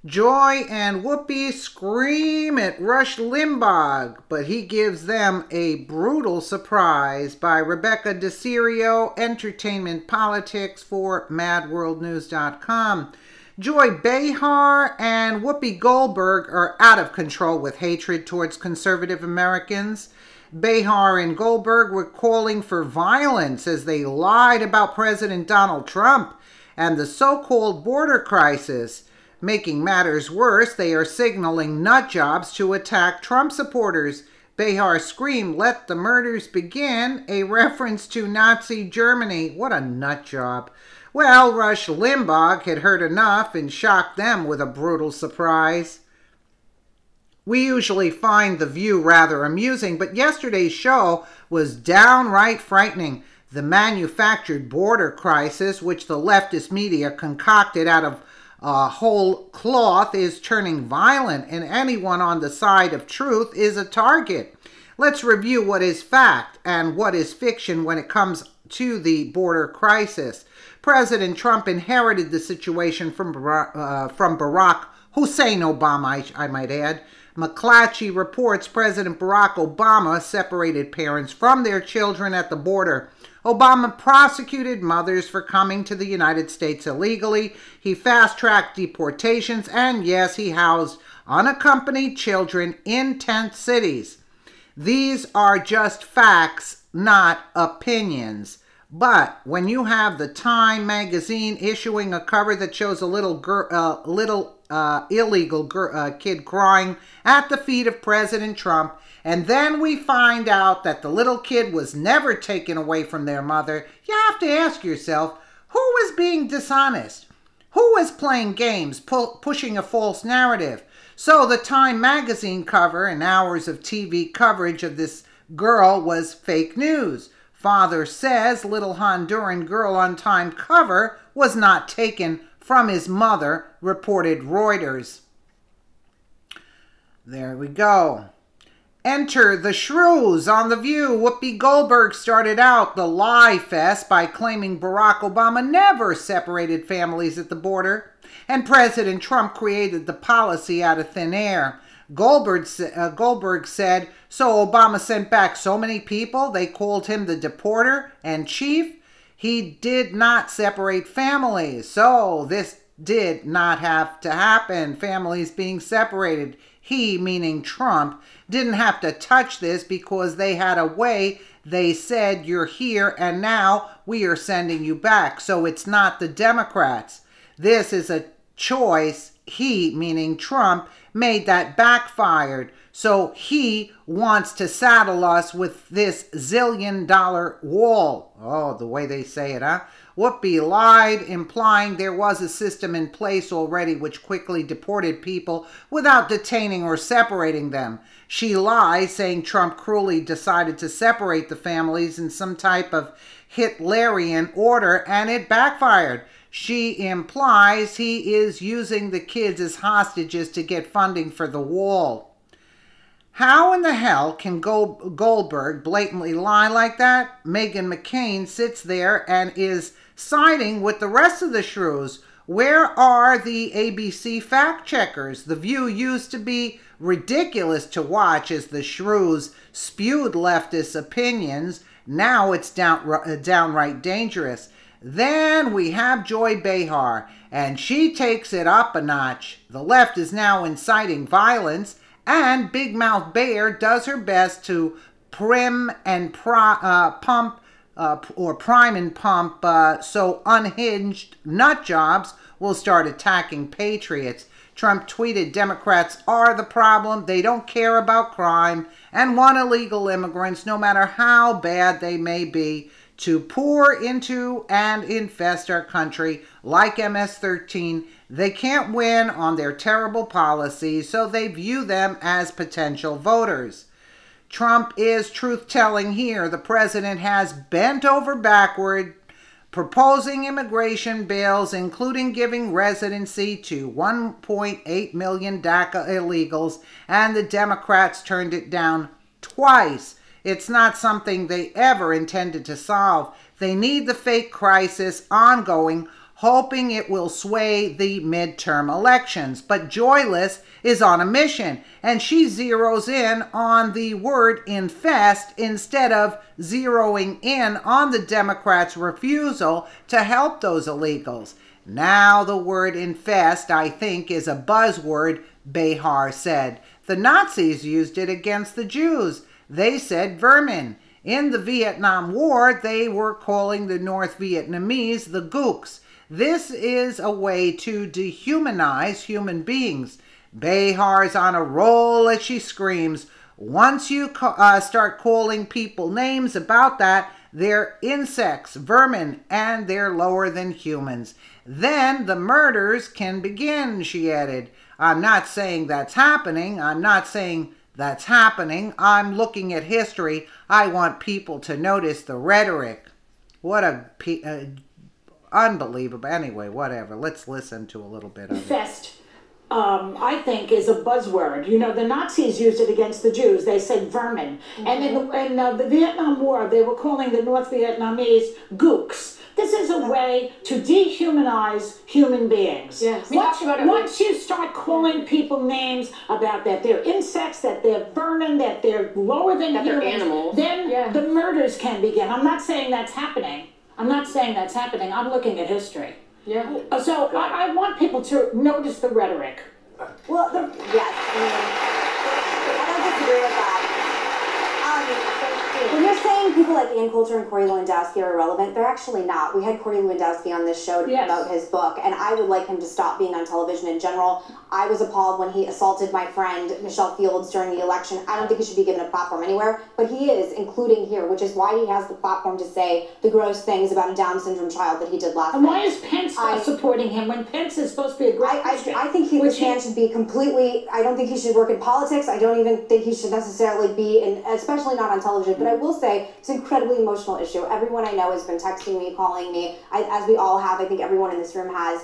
Joy and Woopie scream at Rush Limbaugh, but he gives them a brutal surprise. By Rebecca DeCirio, Entertainment Politics for MadWorldNews.com. Joy Behar and Whoopi Goldberg are out of control with hatred towards conservative Americans. Behar and Goldberg were calling for violence as they lied about President Donald Trump and the so-called border crisis. Making matters worse, they are signaling nut jobs to attack Trump supporters. Behar screamed, "Let the murders begin," a reference to Nazi Germany. What a nut job. Well, Rush Limbaugh had heard enough and shocked them with a brutal surprise. We usually find The View rather amusing, but yesterday's show was downright frightening. The manufactured border crisis, which the leftist media concocted out of whole cloth, is turning violent, and anyone on the side of truth is a target. Let's review what is fact and what is fiction when it comes to the border crisis. President Trump inherited the situation from Barack Hussein Obama, I might add. McClatchy reports President Barack Obama separated parents from their children at the border. Obama prosecuted mothers for coming to the United States illegally. He fast-tracked deportations, and yes, he housed unaccompanied children in tent cities. These are just facts, not opinions. But when you have the Time magazine issuing a cover that shows a little illegal kid crying at the feet of President Trump, and then we find out that the little kid was never taken away from their mother, you have to ask yourself, who is being dishonest? Who is playing games, pushing a false narrative? So the Time magazine cover and hours of TV coverage of this girl was fake news. Father says little Honduran girl on Time cover was not taken from his mother, reported Reuters. There we go. Enter the shrews on The View. Whoopi Goldberg started out the lie fest by claiming Barack Obama never separated families at the border, and President Trump created the policy out of thin air. Goldberg said, so Obama sent back so many people, they called him the deporter and chief. He did not separate families, so this did not have to happen, families being separated. He, meaning Trump, didn't have to touch this because they had a way. They said, you're here and now we are sending you back. So it's not the Democrats. This is a choice he, meaning Trump, made that backfired. So he wants to saddle us with this zillion-dollar wall. Oh, the way they say it, huh? Whoopi lied, implying there was a system in place already which quickly deported people without detaining or separating them. She lies, saying Trump cruelly decided to separate the families in some type of Hitlerian order, and it backfired. She implies he is using the kids as hostages to get funding for the wall. How in the hell can Goldberg blatantly lie like that? Meghan McCain sits there and is siding with the rest of the shrews. Where are the ABC fact checkers? The View used to be ridiculous to watch as the shrews spewed leftist opinions. Now it's downright dangerous. Then we have Joy Behar, and she takes it up a notch. The left is now inciting violence, and Big Mouth Bear does her best to prime and pump so unhinged nut jobs will start attacking patriots. Trump tweeted, Democrats are the problem. They don't care about crime and want illegal immigrants, no matter how bad they may be, to pour into and infest our country like MS-13. They can't win on their terrible policies, so they view them as potential voters. Trump is truth-telling here. The president has bent over backward, proposing immigration bills, including giving residency to 1.8 million DACA illegals, and the Democrats turned it down twice. It's not something they ever intended to solve. They need the fake crisis ongoing hoping it will sway the midterm elections. But Joyless is on a mission, and she zeroes in on the word infest instead of zeroing in on the Democrats' refusal to help those illegals. Now the word infest, I think, is a buzzword, Behar said. The Nazis used it against the Jews. They said vermin. In the Vietnam War, they were calling the North Vietnamese the gooks. This is a way to dehumanize human beings. Behar's on a roll as she screams. Once you start calling people names about that, they're insects, vermin, and they're lower than humans. Then the murders can begin, she added. I'm not saying that's happening. I'm looking at history. I want people to notice the rhetoric. What unbelievable. Anyway, whatever. Let's listen to a little bit of it. Infest, I think, is a buzzword. You know, the Nazis used it against the Jews. They said vermin. Mm-hmm. And in the Vietnam War, they were calling the North Vietnamese gooks. This is a way to dehumanize human beings. Yes. Once you start calling people names about that they're insects, that they're vermin, that they're lower than humans, they're animals, then the murders can begin. I'm not saying that's happening. I'm looking at history. Yeah. So I want people to notice the rhetoric. Well, yes. I don't disagree with that. When you're saying people like Ann Coulter and Corey Lewandowski are irrelevant, they're actually not. We had Corey Lewandowski on this show to promote his book, and I would like him to stop being on television in general. I was appalled when he assaulted my friend Michelle Fields during the election. I don't think he should be given a platform anywhere, but he is, including here, which is why he has the platform to say the gross things about a Down syndrome child that he did last night. And why is Pence supporting him when Pence is supposed to be a great Christian? I think his man should be completely, I don't think he should work in politics. I don't even think he should necessarily be, especially not on television. But I will say, it's an incredibly emotional issue. Everyone I know has been texting me, calling me, as we all have. I think everyone in this room has.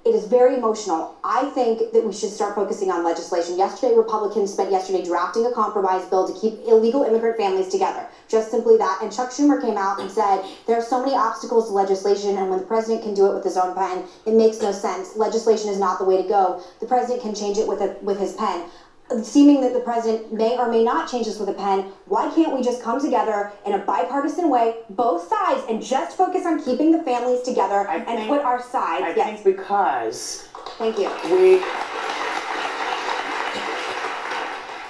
It is very emotional. I think that we should start focusing on legislation. Yesterday, Republicans spent yesterday drafting a compromise bill to keep illegal immigrant families together. Just simply that. And Chuck Schumer came out and said, there are so many obstacles to legislation, and when the president can do it with his own pen, it makes no sense. Legislation is not the way to go. The president can change it with his pen. Seeming that the president may or may not change this with a pen, why can't we just come together in a bipartisan way, both sides, and just focus on keeping the families together and put our sides? I think because thank you.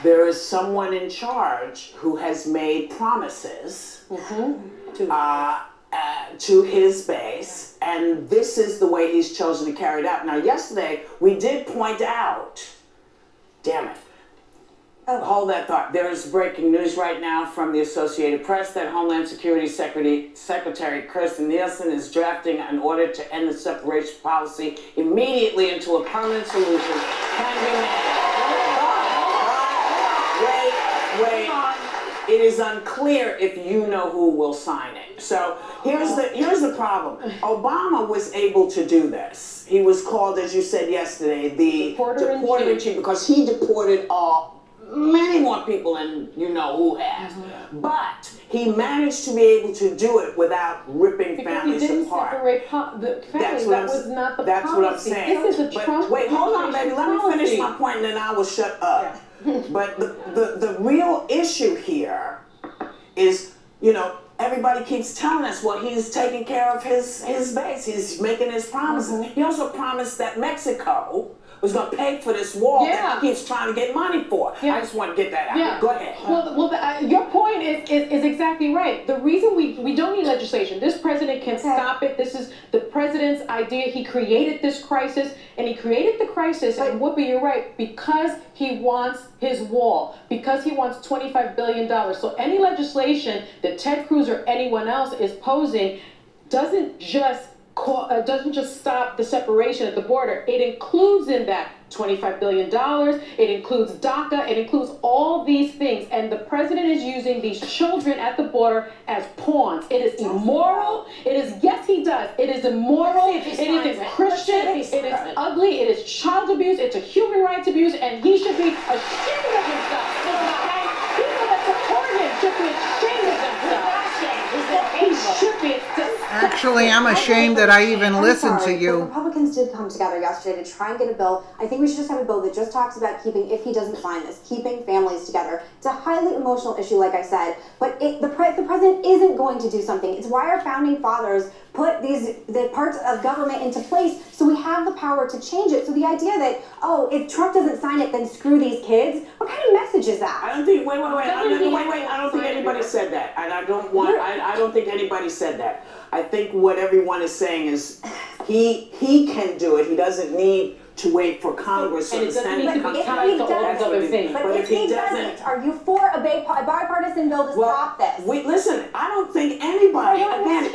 There is someone in charge who has made promises to his base, and this is the way he's chosen to carry it out. Now, yesterday, we did point out, damn it. Hold that thought. There is breaking news right now from the Associated Press that Homeland Security Secretary Kirstjen Nielsen is drafting an order to end the separation policy immediately until a permanent solution can be made. Wait. It is unclear if you know who will sign it. So here's the problem. Obama was able to do this. He was called, as you said yesterday, the deporter-in-chief because he deported many more people than you know who has. But he managed to be able to do it without ripping families apart. Separate the families. That was not the That's policy. what I'm saying. This is a Trump. Wait, hold on, baby. Let me finish my point, and then I will shut up. Yeah. But the real issue here is, you know, everybody keeps telling us, well, he's taking care of his base. He's making his promises. He also promised that Mexico was going to pay for this wall that he keeps trying to get money for. I just want to get that out. Go ahead. Well, your point is exactly right. The reason we don't need legislation, this president can stop it. This is the president's idea. He created this crisis, and he created the crisis, and Woopie, you're right, because he wants his wall, because he wants $25 billion. So any legislation that Ted Cruz or anyone else is posing doesn't just stop the separation at the border. It includes in that $25 billion. It includes DACA. It includes all these things. And the president is using these children at the border as pawns. It is immoral. It is, yes, he does. It is immoral. It is Christian. It is ugly. It is child abuse. It's a human rights abuse. And he should be ashamed of himself. Okay? People that support him should be ashamed of themselves. He should be. Actually, I'm ashamed that I even listened to The you. Republicans did come together yesterday to try and get a bill. I think we should just have a bill that just talks about keeping, if he doesn't sign this, keeping families together. It's a highly emotional issue, like I said, but the president isn't going to do something. It's why our founding fathers put the parts of government into place so we have the power to change it. So the idea that, oh, if Trump doesn't sign it, then screw these kids, what kind of message is that? I don't think, wait, I don't think anybody said that. And I don't think anybody said that. I think what everyone is saying is he can do it. He doesn't need to wait for Congress or the Senate to come tied to all these other things. But if he doesn't, are you for a bipartisan bill to stop this? Listen, I don't think anybody, again,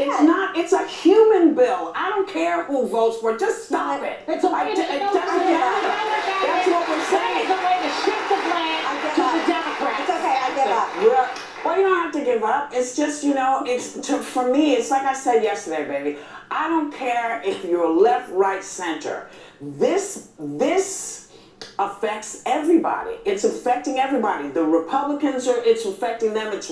it's a human bill. I don't care who votes for it. Just stop it. It's a way to That's what we're saying. It's a way to shift the blame to the Democrats. It's okay, I give up. Well, you don't have to give up. It's just, for me, it's like I said yesterday, baby. I don't care if you're left, right, center. This affects everybody. It's affecting everybody. The Republicans it's affecting them. It's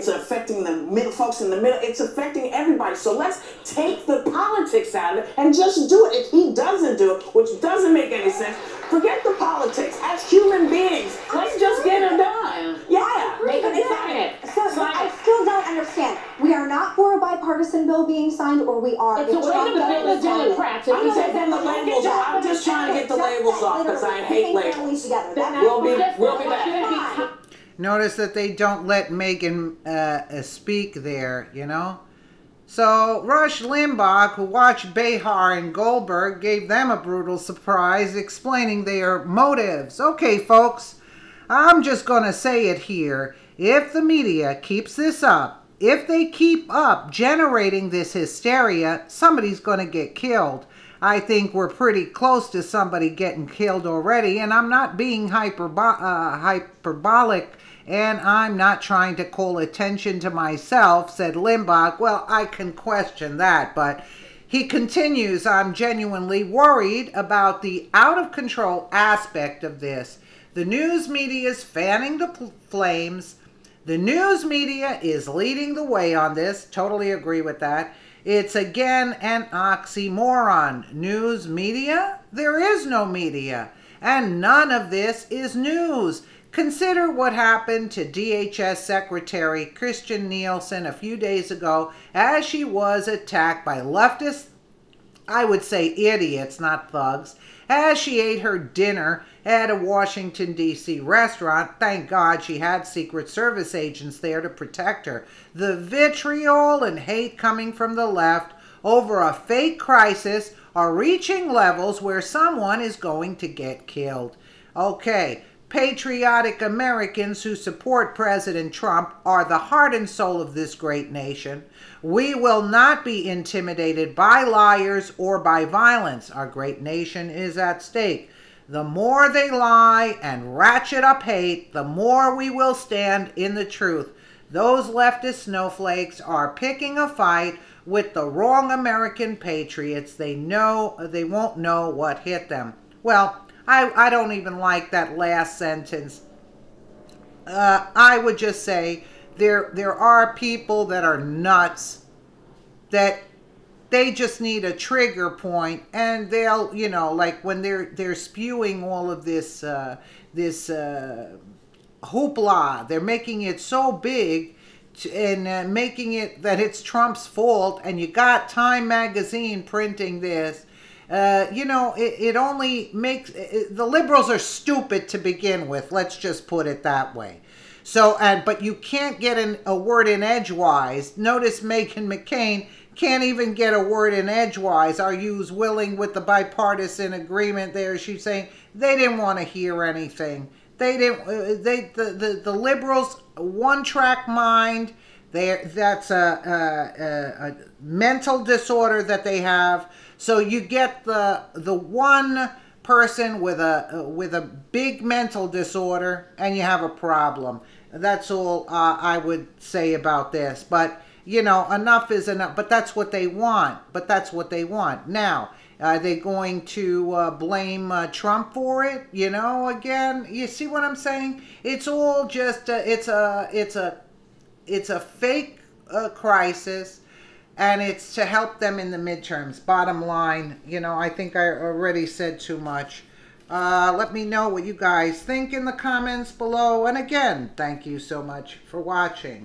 affecting the folks in the middle. It's affecting everybody. So let's take the politics out of it and just do it. If he doesn't do it, which doesn't make any sense, forget the politics. As human beings, let's just get it done. Yeah. Make them sign it. So I still don't understand. We are not for a bipartisan bill being signed, or we are. It's a way to bill the Democrats. I'm taking the labels off. I'm just trying to get the labels off because I hate labels. We'll be back. Notice that they don't let Megan speak there, you know. So Rush Limbaugh, who watched Behar and Goldberg, gave them a brutal surprise, explaining their motives. Okay, folks, I'm just going to say it here. If the media keeps this up, if they keep up generating this hysteria, somebody's going to get killed. I think we're pretty close to somebody getting killed already, and I'm not being hyperbolic, and I'm not trying to call attention to myself, said Limbaugh. Well, I can question that, but he continues, I'm genuinely worried about the out-of-control aspect of this. The news media is fanning the flames. The news media is leading the way on this. Totally agree with that. It's again an oxymoron. News media? There is no media. And none of this is news. Consider what happened to DHS Secretary Kirstjen Nielsen a few days ago as she was attacked by leftist, I would say idiots, not thugs, as she ate her dinner at a Washington, D.C. restaurant. Thank God she had Secret Service agents there to protect her. The vitriol and hate coming from the left over a fake crisis are reaching levels where someone is going to get killed. Okay, patriotic Americans who support President Trump are the heart and soul of this great nation. We will not be intimidated by liars or by violence. Our great nation is at stake. The more they lie and ratchet up hate, the more we will stand in the truth. Those leftist snowflakes are picking a fight with the wrong American patriots. They won't know what hit them. Well, I don't even like that last sentence. I would just say there are people that are nuts, that they just need a trigger point, and they'll, like when they're spewing all of this hoopla, they're making it so big and making it that it's Trump's fault, and you got Time magazine printing this. It only makes the liberals are stupid to begin with. Let's just put it that way. So, but you can't get a word in edgewise. Notice Meghan McCain can't even get a word in edgewise. Are you willing with the bipartisan agreement there? She's saying they didn't want to hear anything. They didn't. The liberals, one-track mind. That's a mental disorder that they have. So you get the one person with a big mental disorder, and you have a problem. That's all I would say about this. But enough is enough. But that's what they want. Now, are they going to blame Trump for it? Again, you see what I'm saying? It's all just it's a fake crisis. And it's to help them in the midterms. Bottom line, you know, I think I already said too much. Let me know what you guys think in the comments below. And again, thank you so much for watching.